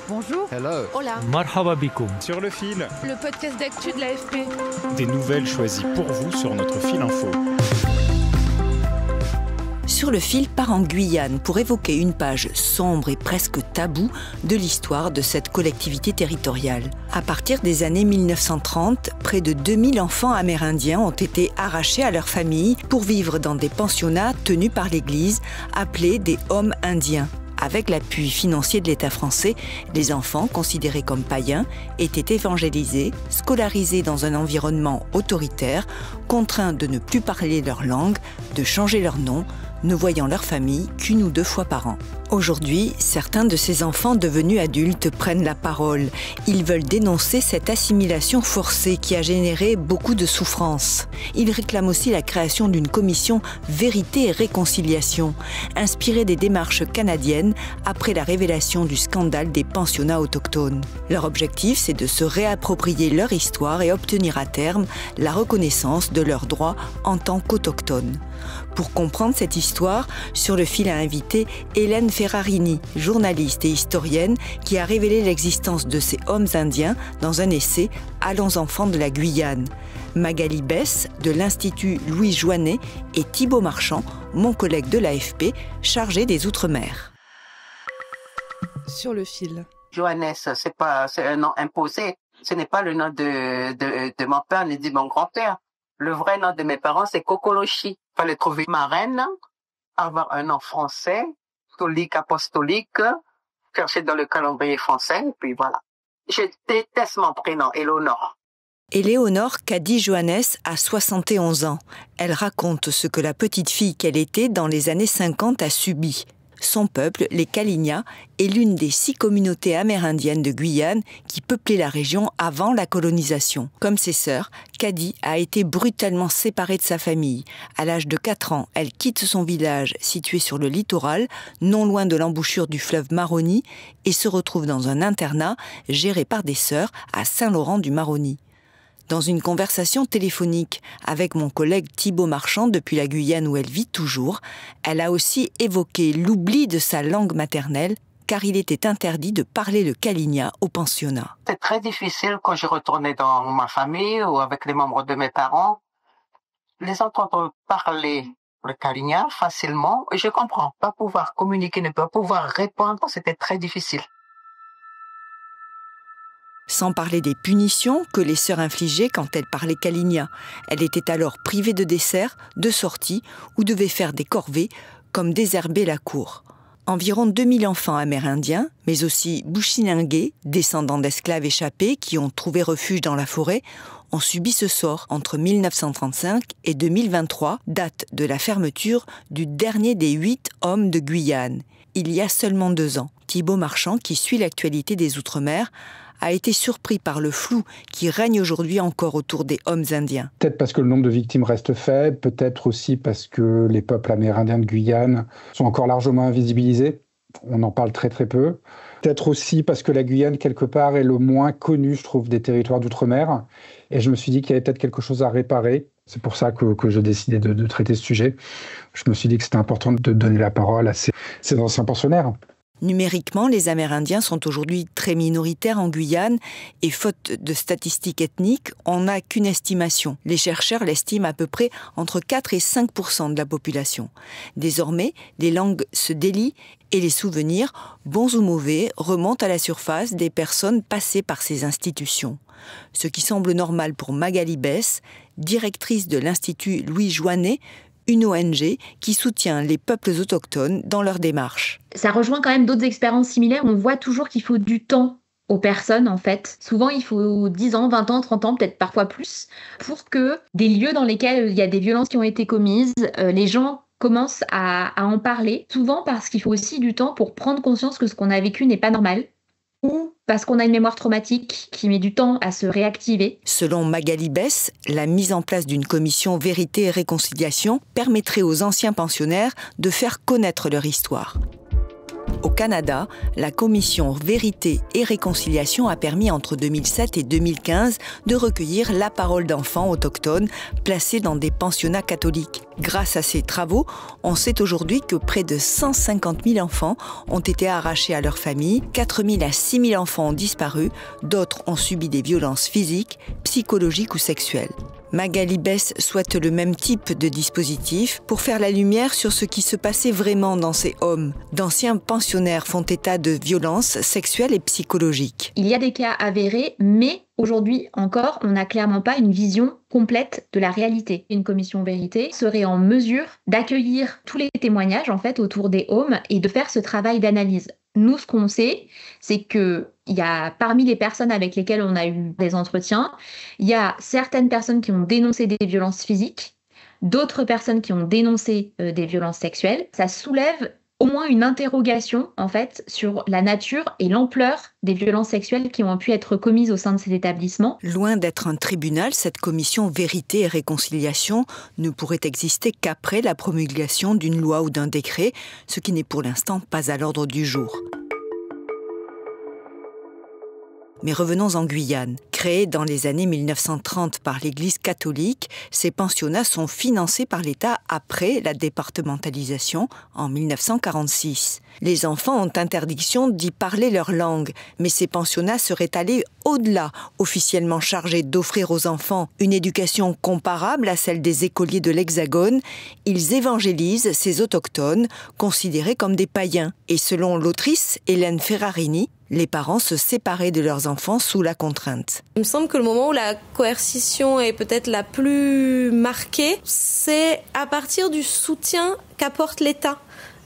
Bonjour. Hello. Hola. Marhaba bikoum. Sur le fil, Le podcast d'actu de l'AFP. des nouvelles choisies pour vous sur notre fil info. Sur le fil part en Guyane pour évoquer une page sombre et presque taboue de l'histoire de cette collectivité territoriale. À partir des années 1930, près de 2000 enfants amérindiens ont été arrachés à leur famille pour vivre dans des pensionnats tenus par l'Église, appelés des hommes indiens. Avec l'appui financier de l'État français, les enfants, considérés comme païens, étaient évangélisés, scolarisés dans un environnement autoritaire, contraints de ne plus parler leur langue, de changer leur nom, ne voyant leur famille qu'une ou 2 fois par an. Aujourd'hui, certains de ces enfants devenus adultes prennent la parole. Ils veulent dénoncer cette assimilation forcée qui a généré beaucoup de souffrances. Ils réclament aussi la création d'une commission Vérité et Réconciliation, inspirée des démarches canadiennes après la révélation du scandale des pensionnats autochtones. Leur objectif, c'est de se réapproprier leur histoire et obtenir à terme la reconnaissance de leurs droits en tant qu'autochtones. Pour comprendre cette histoire, Sur le fil a invité Hélène Ferrarini, journaliste et historienne, qui a révélé l'existence de ces hommes indiens dans un essai « Allons enfants de la Guyane ». Magali Bess, de l'Institut Louis Joinet, et Thibaut Marchand, mon collègue de l'AFP, chargé des Outre-mer. Sur le fil. Johannes, c'est un nom imposé. Ce n'est pas le nom de mon père ni de mon grand-père. Le vrai nom de mes parents, c'est Kokolochi. Il fallait trouver ma reine, avoir un nom français, catholique, apostolique, chercher dans le calendrier français, et puis voilà. Je déteste mon prénom, Éléonore. Éléonore Kadi Johannes a 71 ans. Elle raconte ce que la petite fille qu'elle était dans les années 50 a subi. Son peuple, les Kali'na, est l'une des 6 communautés amérindiennes de Guyane qui peuplaient la région avant la colonisation. Comme ses sœurs, Kadi a été brutalement séparée de sa famille. À l'âge de 4 ans, elle quitte son village situé sur le littoral, non loin de l'embouchure du fleuve Maroni, et se retrouve dans un internat géré par des sœurs à Saint-Laurent-du-Maroni. Dans une conversation téléphonique avec mon collègue Thibaut Marchand depuis la Guyane où elle vit toujours, elle a aussi évoqué l'oubli de sa langue maternelle car il était interdit de parler le Kali'na au pensionnat. C'est très difficile quand je retournais dans ma famille ou avec les membres de mes parents. Les entendre parler le Kali'na facilement, et je comprends. Pas pouvoir communiquer, ne pas pouvoir répondre, c'était très difficile. Sans parler des punitions que les sœurs infligeaient quand elles parlaient Kali'na. Elle était alors privée de dessert, de sorties ou devait faire des corvées comme désherber la cour. Environ 2000 enfants amérindiens, mais aussi Bushinangé, descendants d'esclaves échappés qui ont trouvé refuge dans la forêt, ont subi ce sort entre 1935 et 2023, date de la fermeture du dernier des 8 hommes de Guyane. Il y a seulement 2 ans. Thibaut Marchand, qui suit l'actualité des Outre-mer, a été surpris par le flou qui règne aujourd'hui encore autour des hommes indiens. Peut-être parce que le nombre de victimes reste faible, peut-être aussi parce que les peuples amérindiens de Guyane sont encore largement invisibilisés. On en parle très très peu. Peut-être aussi parce que la Guyane, quelque part, est le moins connu, je trouve, des territoires d'outre-mer. Et je me suis dit qu'il y avait peut-être quelque chose à réparer. C'est pour ça que j'ai décidé de traiter ce sujet. Je me suis dit que c'était important de donner la parole à ces anciens pensionnaires. Numériquement, les Amérindiens sont aujourd'hui très minoritaires en Guyane et faute de statistiques ethniques, on n'a qu'une estimation. Les chercheurs l'estiment à peu près entre 4 et 5% de la population. Désormais, les langues se délient et les souvenirs, bons ou mauvais, remontent à la surface des personnes passées par ces institutions. Ce qui semble normal pour Magali Bess, directrice de l'Institut Louis Joinet, une ONG qui soutient les peuples autochtones dans leur démarche. Ça rejoint quand même d'autres expériences similaires. On voit toujours qu'il faut du temps aux personnes, en fait. Souvent, il faut 10 ans, 20 ans, 30 ans, peut-être parfois plus, pour que des lieux dans lesquels il y a des violences qui ont été commises, les gens commencent à en parler. Souvent parce qu'il faut aussi du temps pour prendre conscience que ce qu'on a vécu n'est pas normal, ou parce qu'on a une mémoire traumatique qui met du temps à se réactiver. Selon Magali Bess, la mise en place d'une commission Vérité et Réconciliation permettrait aux anciens pensionnaires de faire connaître leur histoire. Au Canada, la commission Vérité et Réconciliation a permis entre 2007 et 2015 de recueillir la parole d'enfants autochtones placés dans des pensionnats catholiques. Grâce à ces travaux, on sait aujourd'hui que près de 150 000 enfants ont été arrachés à leur famille, 4 000 à 6 000 enfants ont disparu, d'autres ont subi des violences physiques, psychologiques ou sexuelles. Magali Besse souhaite le même type de dispositif pour faire la lumière sur ce qui se passait vraiment dans ces homes. D'anciens pensionnaires font état de violences sexuelles et psychologiques. Il y a des cas avérés, mais aujourd'hui encore, on n'a clairement pas une vision complète de la réalité. Une commission vérité serait en mesure d'accueillir tous les témoignages en fait autour des homes et de faire ce travail d'analyse. Nous, ce qu'on sait, c'est qu'il y a parmi les personnes avec lesquelles on a eu des entretiens, il y a certaines personnes qui ont dénoncé des violences physiques, d'autres personnes qui ont dénoncé des violences sexuelles. Ça soulève au moins une interrogation en fait sur la nature et l'ampleur des violences sexuelles qui ont pu être commises au sein de ces établissements. Loin d'être un tribunal, cette commission Vérité et Réconciliation ne pourrait exister qu'après la promulgation d'une loi ou d'un décret, ce qui n'est pour l'instant pas à l'ordre du jour. Mais revenons en Guyane. Créés dans les années 1930 par l'Église catholique, ces pensionnats sont financés par l'État après la départementalisation en 1946. Les enfants ont interdiction d'y parler leur langue, mais ces pensionnats seraient allés au-delà, officiellement chargés d'offrir aux enfants une éducation comparable à celle des écoliers de l'Hexagone. Ils évangélisent ces autochtones, considérés comme des païens. Et selon l'autrice Hélène Ferrarini, les parents se séparaient de leurs enfants sous la contrainte. Il me semble que le moment où la coercition est peut-être la plus marquée, c'est à partir du soutien qu'apporte l'État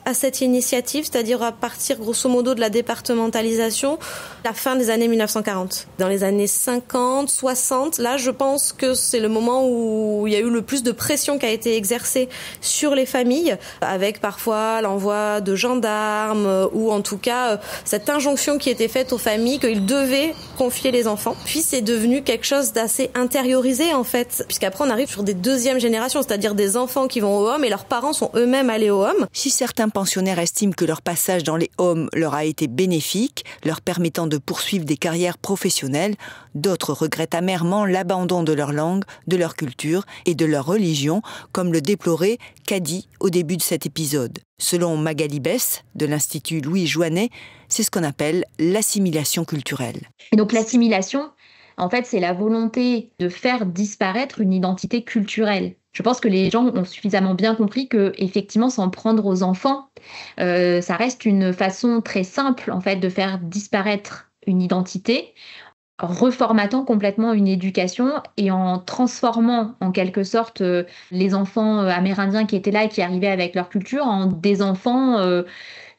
à cette initiative, c'est-à-dire à partir grosso modo de la départementalisation, la fin des années 1940. Dans les années 50, 60, là je pense que c'est le moment où il y a eu le plus de pression qui a été exercée sur les familles, avec parfois l'envoi de gendarmes ou en tout cas cette injonction qui était faite aux familles qu'ils devaient confier les enfants. Puis c'est devenu quelque chose d'assez intériorisé en fait, puisqu'après on arrive sur des deuxièmes générations, c'est-à-dire des enfants qui vont au HOM et leurs parents sont eux-mêmes allés au HOM. Si certains pensionnaires estiment que leur passage dans les HOM leur a été bénéfique, leur permettant de poursuivre des carrières professionnelles, d'autres regrettent amèrement l'abandon de leur langue, de leur culture et de leur religion, comme le déplorait Kadi au début de cet épisode. Selon Magali Besse, de l'Institut Louis Joannet, c'est ce qu'on appelle l'assimilation culturelle. Et donc l'assimilation, en fait, c'est la volonté de faire disparaître une identité culturelle. Je pense que les gens ont suffisamment bien compris que, effectivement, s'en prendre aux enfants, ça reste une façon très simple, en fait, de faire disparaître une identité, reformatant complètement une éducation et en transformant, en quelque sorte, les enfants amérindiens qui étaient là et qui arrivaient avec leur culture en des enfants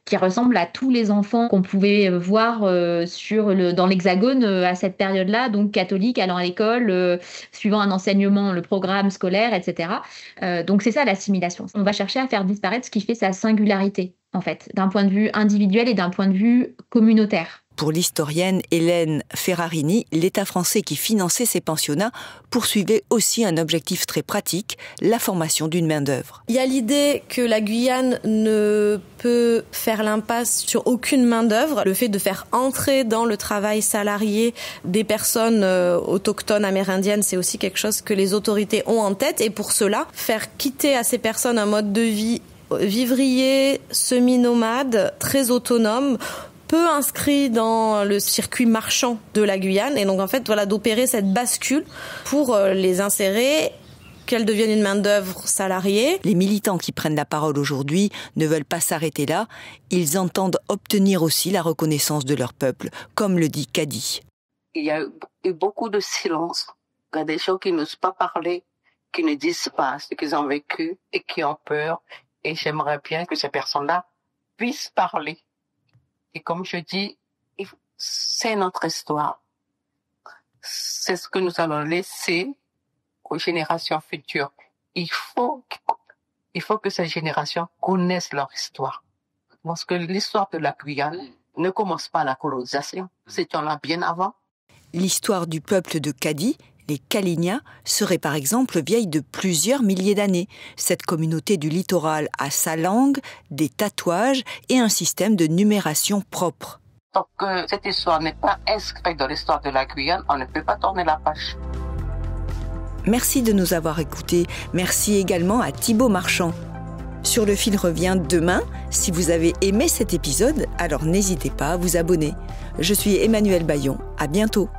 qui ressemblent à tous les enfants qu'on pouvait voir dans l'Hexagone à cette période-là, donc catholiques, allant à l'école, suivant un enseignement, le programme scolaire, etc. Donc c'est ça l'assimilation. On va chercher à faire disparaître ce qui fait sa singularité, en fait, d'un point de vue individuel et d'un point de vue communautaire. Pour l'historienne Hélène Ferrarini, l'État français qui finançait ces pensionnats poursuivait aussi un objectif très pratique, la formation d'une main-d'œuvre. Il y a l'idée que la Guyane ne peut faire l'impasse sur aucune main-d'œuvre. Le fait de faire entrer dans le travail salarié des personnes autochtones amérindiennes, c'est aussi quelque chose que les autorités ont en tête. Et pour cela, faire quitter à ces personnes un mode de vie vivrier, semi-nomade, très autonome, peu inscrit dans le circuit marchand de la Guyane. Et donc, en fait, voilà, d'opérer cette bascule pour les insérer, qu'elles deviennent une main-d'œuvre salariée. Les militants qui prennent la parole aujourd'hui ne veulent pas s'arrêter là. Ils entendent obtenir aussi la reconnaissance de leur peuple, comme le dit Kadi. Il y a eu beaucoup de silence. Il y a des gens qui n'osent pas parler, qui ne disent pas ce qu'ils ont vécu et qui ont peur. Et j'aimerais bien que ces personnes-là puissent parler. Et comme je dis, c'est notre histoire. C'est ce que nous allons laisser aux générations futures. Il faut que ces générations connaissent leur histoire. Parce que l'histoire de la Guyane ne commence pas à la colonisation. C'était là bien avant. L'histoire du peuple de Kadi, Les Kali'na seraient par exemple vieilles de plusieurs milliers d'années. Cette communauté du littoral a sa langue, des tatouages et un système de numération propre. Tant que cette histoire n'est pas inscrite dans l'histoire de la Guyane, on ne peut pas tourner la page. Merci de nous avoir écoutés. Merci également à Thibaut Marchand. Sur le fil revient demain. Si vous avez aimé cet épisode, alors n'hésitez pas à vous abonner. Je suis Emmanuelle Bayon. À bientôt.